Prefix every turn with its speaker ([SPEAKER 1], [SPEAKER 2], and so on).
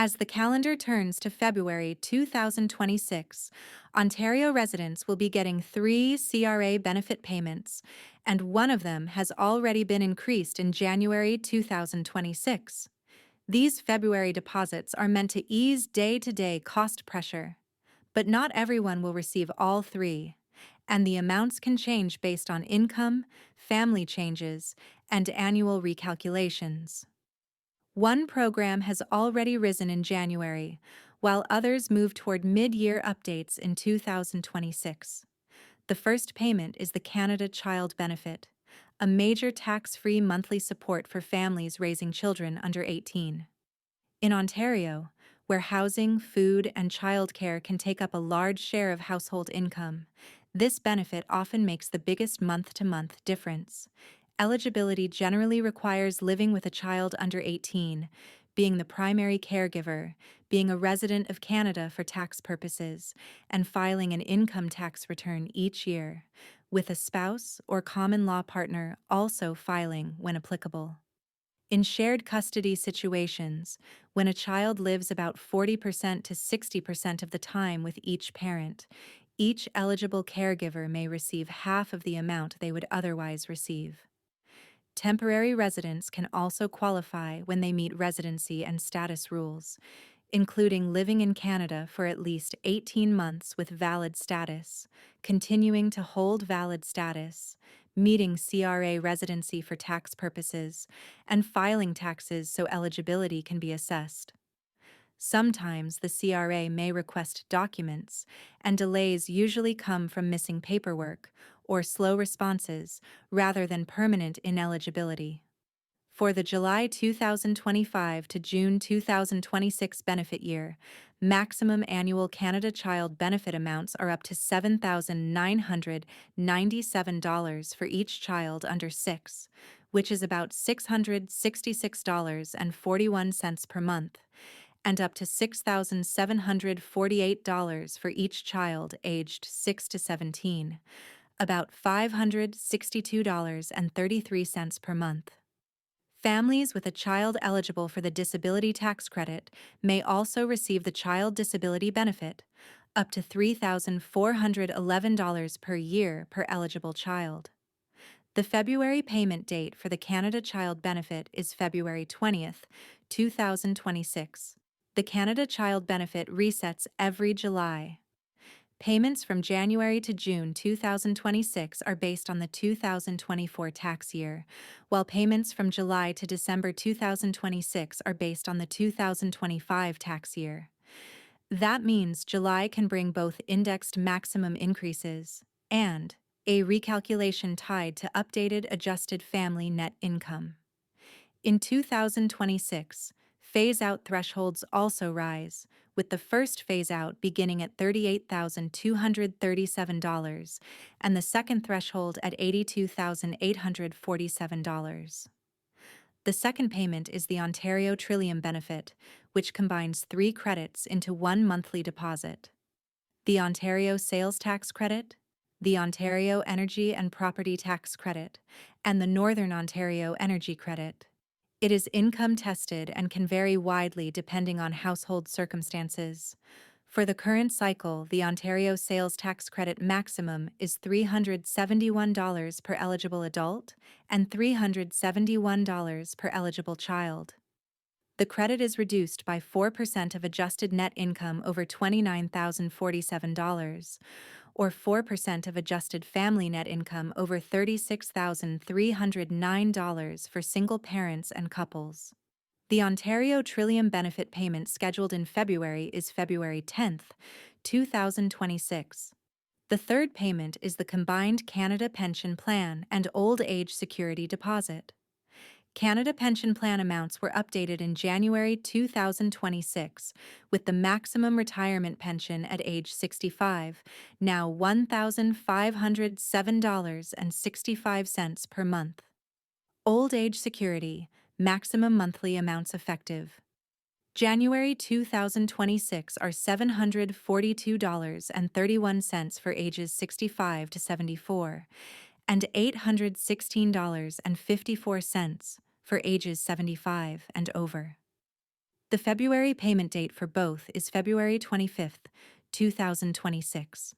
[SPEAKER 1] As the calendar turns to February 2026, Ontario residents will be getting three CRA benefit payments, and one of them has already been increased in January 2026. These February deposits are meant to ease day-to-day cost pressure, but not everyone will receive all three, and the amounts can change based on income, family changes, and annual recalculations. One program has already risen in January, while others move toward mid-year updates in 2026. The first payment is the Canada Child Benefit, a major tax-free monthly support for families raising children under 18. In Ontario, where housing, food, and childcare can take up a large share of household income, this benefit often makes the biggest month-to-month difference. Eligibility generally requires living with a child under 18, being the primary caregiver, being a resident of Canada for tax purposes, and filing an income tax return each year, with a spouse or common law partner also filing when applicable. In shared custody situations, when a child lives about 40% to 60% of the time with each parent, each eligible caregiver may receive half of the amount they would otherwise receive. Temporary residents can also qualify when they meet residency and status rules, including living in Canada for at least 18 months with valid status, continuing to hold valid status, meeting CRA residency for tax purposes, and filing taxes so eligibility can be assessed. Sometimes the CRA may request documents, and delays usually come from missing paperwork or slow responses rather than permanent ineligibility. For the July 2025 to June 2026 benefit year, maximum annual Canada Child benefit amounts are up to $7,997 for each child under 6, which is about $666.41 per month, and up to $6,748 for each child aged 6 to 17, about $562.33 per month. Families with a child eligible for the disability tax credit may also receive the Child Disability Benefit, up to $3,411 per year per eligible child. The February payment date for the Canada Child Benefit is February 20th, 2026. The Canada Child Benefit resets every July. Payments from January to June 2026 are based on the 2024 tax year, while payments from July to December 2026 are based on the 2025 tax year. That means July can bring both indexed maximum increases and a recalculation tied to updated adjusted family net income. In 2026, phase-out thresholds also rise, with the first phase-out beginning at $38,237 and the second threshold at $82,847. The second payment is the Ontario Trillium Benefit, which combines 3 credits into one monthly deposit: the Ontario Sales Tax Credit, the Ontario Energy and Property Tax Credit, and the Northern Ontario Energy Credit. It is income tested and can vary widely depending on household circumstances. For the current cycle, the Ontario Sales Tax Credit maximum is $371 per eligible adult and $371 per eligible child. The credit is reduced by 4% of adjusted net income over $29,047, or 4% of adjusted family net income over $36,309 for single parents and couples. The Ontario Trillium Benefit payment scheduled in February is February 10th, 2026. The third payment is the Combined Canada Pension Plan and Old Age Security Deposit. Canada Pension Plan amounts were updated in January 2026, with the maximum retirement pension at age 65 now $1,507.65 per month. Old Age Security, maximum monthly amounts effective. January 2026 are $742.31 for ages 65 to 74, and $816.54 for ages 75 and over. The February payment date for both is February 25th, 2026.